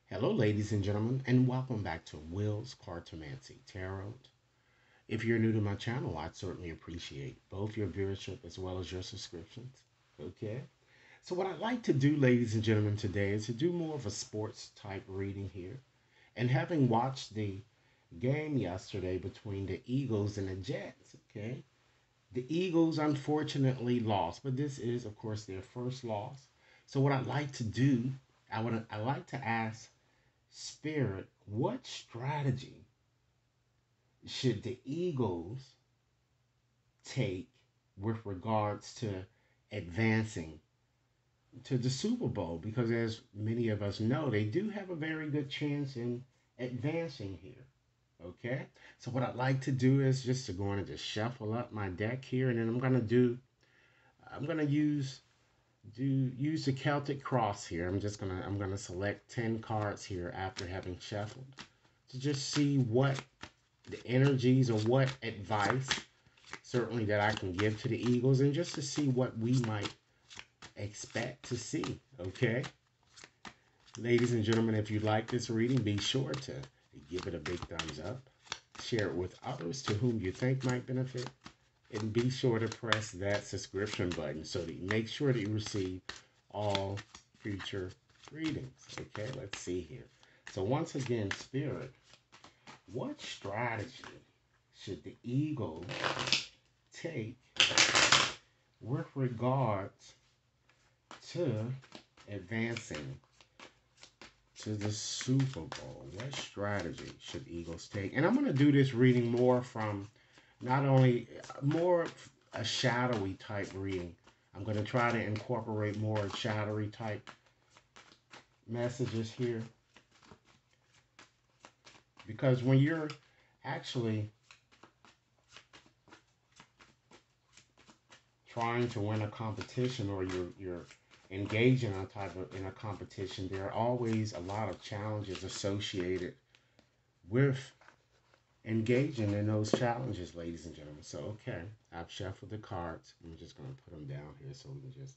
Hello, ladies and gentlemen, and welcome back to Will's Cartomancy Tarot. If you're new to my channel, I'd certainly appreciate both your viewership as well as your subscriptions. Okay? So, what I'd like to do, ladies and gentlemen, today is to do more of a sports type reading here. And having watched the game yesterday between the Eagles and the Jets, okay? The Eagles unfortunately lost, but this is, of course, their first loss. So, what I'd like to do, I like to ask Spirit, what strategy should the Eagles take with regards to advancing to the Super Bowl? Because as many of us know, they do have a very good chance in advancing here. Okay, so what I'd like to do is just to go on and just shuffle up my deck here, and then I'm gonna use the Celtic cross here. I'm gonna select 10 cards here after having shuffled to just see what the energies or what advice certainly that I can give to the Eagles and just to see what we might expect to see. Okay, ladies and gentlemen, if you like this reading, be sure to give it a big thumbs up, share it with others to whom you think might benefit, and be sure to press that subscription button so that you make sure that you receive all future readings. Okay, let's see here. So once again, Spirit, what strategy should the Eagles take with regards to advancing to the Super Bowl? What strategy should Eagles take? And I'm going to do this reading more from not only more a shadowy type reading. I'm going to try to incorporate more shadowy type messages here because when you're actually trying to win a competition or you're engaging in a competition, there are always a lot of challenges associated with engaging in those challenges, ladies and gentlemen. So okay, I've shuffled the cards. I'm just gonna put them down here so we can just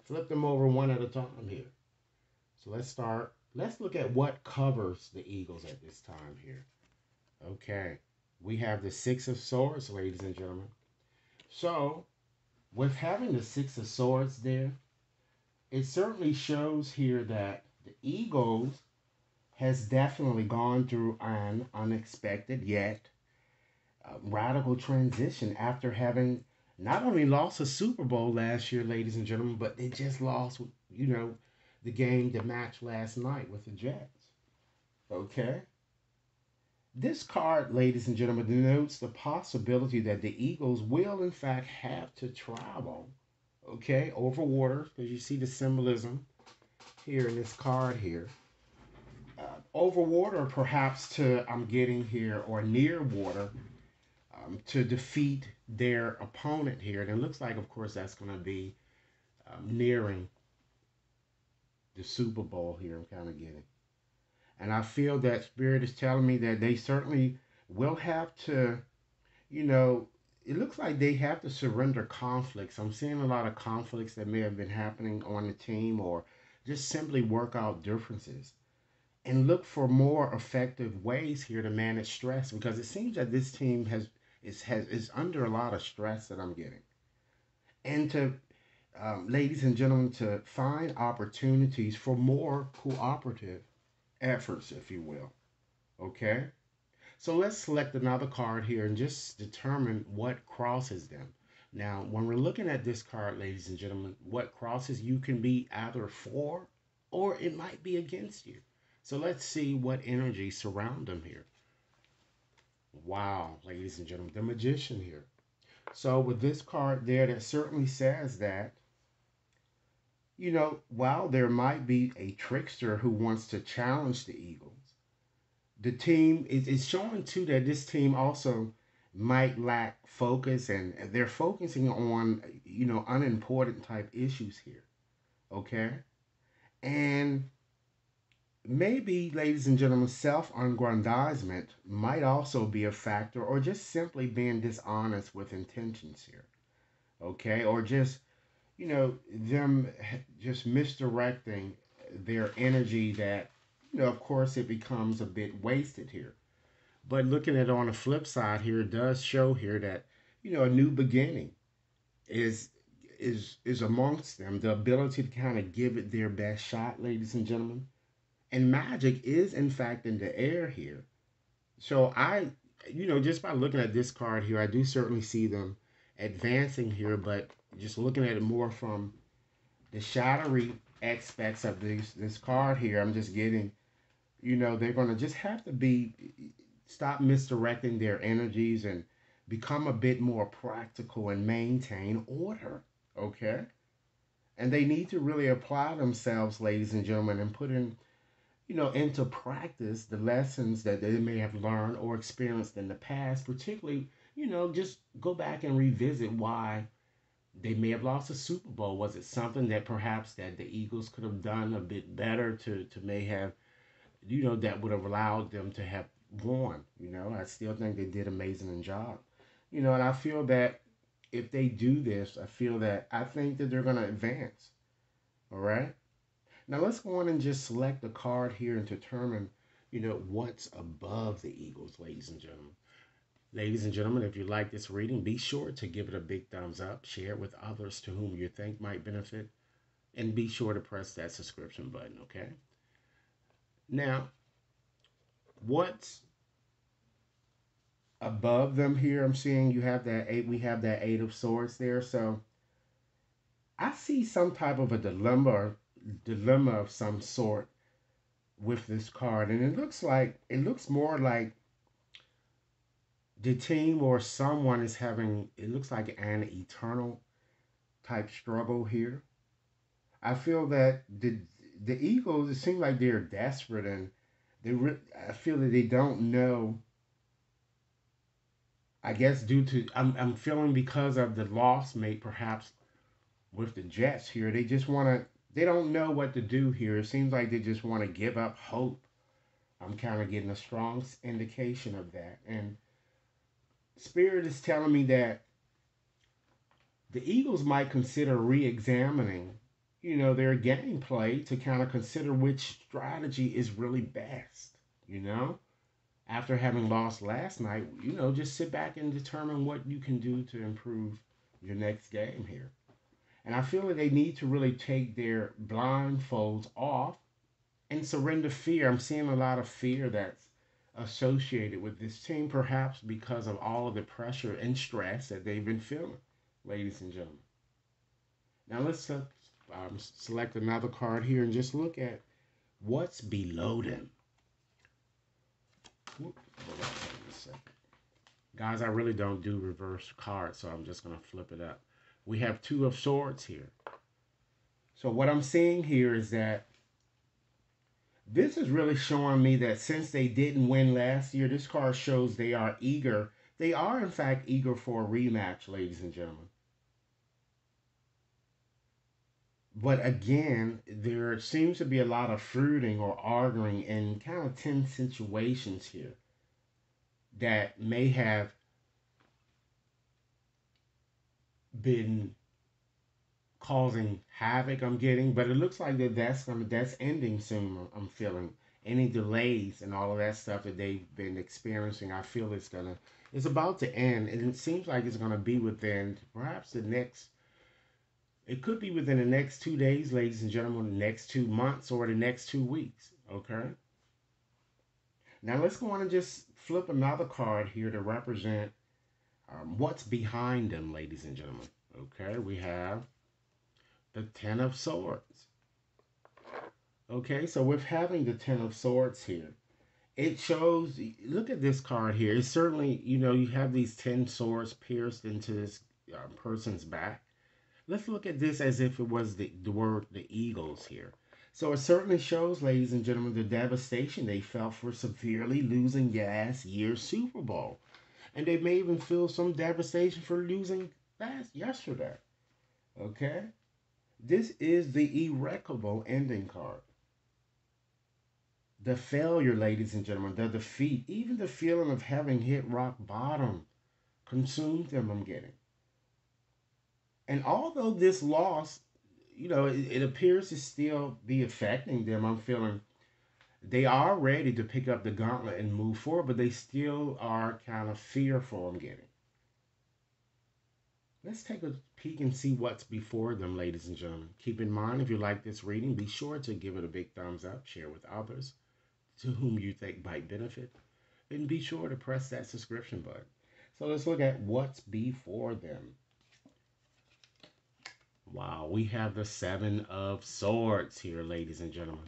flip them over one at a time here. So let's start. Let's look at what covers the Eagles at this time here. Okay, we have the Six of Swords, ladies and gentlemen. So with having the Six of Swords there, it certainly shows here that the Eagles has definitely gone through an unexpected yet radical transition after having not only lost a Super Bowl last year, ladies and gentlemen, but they just lost, you know, the match last night with the Jets. Okay? This card, ladies and gentlemen, denotes the possibility that the Eagles will, in fact, have to travel, okay, over water, because you see the symbolism here in this card here. Over water, perhaps to, I'm getting here, or near water, to defeat their opponent here. And it looks like, of course, that's going to be nearing the Super Bowl here. I'm kind of getting. And I feel that Spirit is telling me that they certainly will have to, you know, it looks like they have to surrender conflicts. I'm seeing a lot of conflicts that may have been happening on the team or just simply work out differences and look for more effective ways here to manage stress because it seems that this team is under a lot of stress that I'm getting. And to ladies and gentlemen, to find opportunities for more cooperative efforts, if you will. Okay? So let's select another card here and just determine what crosses them. Now, when we're looking at this card, ladies and gentlemen, what crosses you can be either for or it might be against you. So let's see what energy surround them here. Wow, ladies and gentlemen, the Magician here. So with this card there, that certainly says that, you know, while there might be a trickster who wants to challenge the Eagles, the team is showing too that this team also might lack focus and they're focusing on, you know, unimportant type issues here. Okay. And maybe, ladies and gentlemen, self aggrandizement might also be a factor, or just simply being dishonest with intentions here. Okay. Or just, you know, them just misdirecting their energy that of course, it becomes a bit wasted here. But looking at it on the flip side here, it does show here that, a new beginning is is amongst them. The ability to kind of give it their best shot, ladies and gentlemen. And magic is in fact in the air here. So just by looking at this card here, I do certainly see them advancing here, but just looking at it more from the shadowy aspects of this card here, I'm just getting, they're going to just have to be stop misdirecting their energies and become a bit more practical and maintain order. Okay? And they need to really apply themselves, ladies and gentlemen, and put in, into practice the lessons that they may have learned or experienced in the past, particularly, just go back and revisit why they may have lost a Super Bowl. Was it something that perhaps that the Eagles could have done a bit better to may have, that would have allowed them to have won? I still think they did an amazing job. And I feel that if they do this, I think that they're going to advance. All right. Now let's go on and just select a card here and determine, what's above the Eagles, ladies and gentlemen. Ladies and gentlemen, if you like this reading, be sure to give it a big thumbs up, share it with others to whom you think might benefit, and be sure to press that subscription button, okay? Now, what's above them here? I'm seeing you have that eight, we have that eight of swords there. So I see some type of a dilemma of some sort with this card. And it looks more like the team or someone is having, it looks like an eternal type struggle here. I feel that the Eagles, it seems like they're desperate, and I feel that they don't know. I guess due to I'm feeling because of the loss made perhaps with the Jets here, they don't know what to do here. It seems like they just want to give up hope. I'm kind of getting a strong indication of that, and Spirit is telling me that the Eagles might consider re-examining, their gameplay to kind of consider which strategy is really best. You know, after having lost last night, just sit back and determine what you can do to improve your next game here. And I feel that they need to really take their blindfolds off and surrender fear. I'm seeing a lot of fear that's associated with this team, perhaps because of all of the pressure and stress that they've been feeling, ladies and gentlemen. Now let's select another card here and just look at what's below them. Hold on a second. Guys, I really don't do reverse cards, so I'm just going to flip it up. We have two of swords here. So what I'm seeing here is that this is really showing me that since they didn't win last year, this card shows they are eager. They are, in fact, eager for a rematch, ladies and gentlemen. But again, there seems to be a lot of fruiting or arguing in kind of tense situations here that may have been causing havoc. I'm getting, but it looks like that's ending soon. I'm feeling any delays and all of that stuff that they've been experiencing. I feel it's about to end, and it seems like it's gonna be within perhaps the next. It could be within the next 2 days, ladies and gentlemen, the next 2 months, or the next 2 weeks. Okay. Now let's go on and just flip another card here to represent what's behind them, ladies and gentlemen. Okay, we have the Ten of Swords. Okay, so with having the Ten of Swords here, it shows, look at this card here. It's certainly, you have these 10 swords pierced into this person's back. Let's look at this as if it was the word the Eagles here. So it certainly shows, ladies and gentlemen, the devastation they felt for severely losing last year's Super Bowl. And they may even feel some devastation for losing yesterday. Okay? This is the irreparable ending card. The failure, ladies and gentlemen, the defeat, even the feeling of having hit rock bottom consumed them, I'm getting. And although this loss, it appears to still be affecting them, I'm feeling They are ready to pick up the gauntlet and move forward, but they still are kind of fearful of getting. Let's take a peek and see what's before them, ladies and gentlemen. Keep in mind, if you like this reading, be sure to give it a big thumbs up, share with others to whom you think might benefit, and be sure to press that subscription button. So let's look at what's before them. Wow, we have the Seven of Swords here, ladies and gentlemen.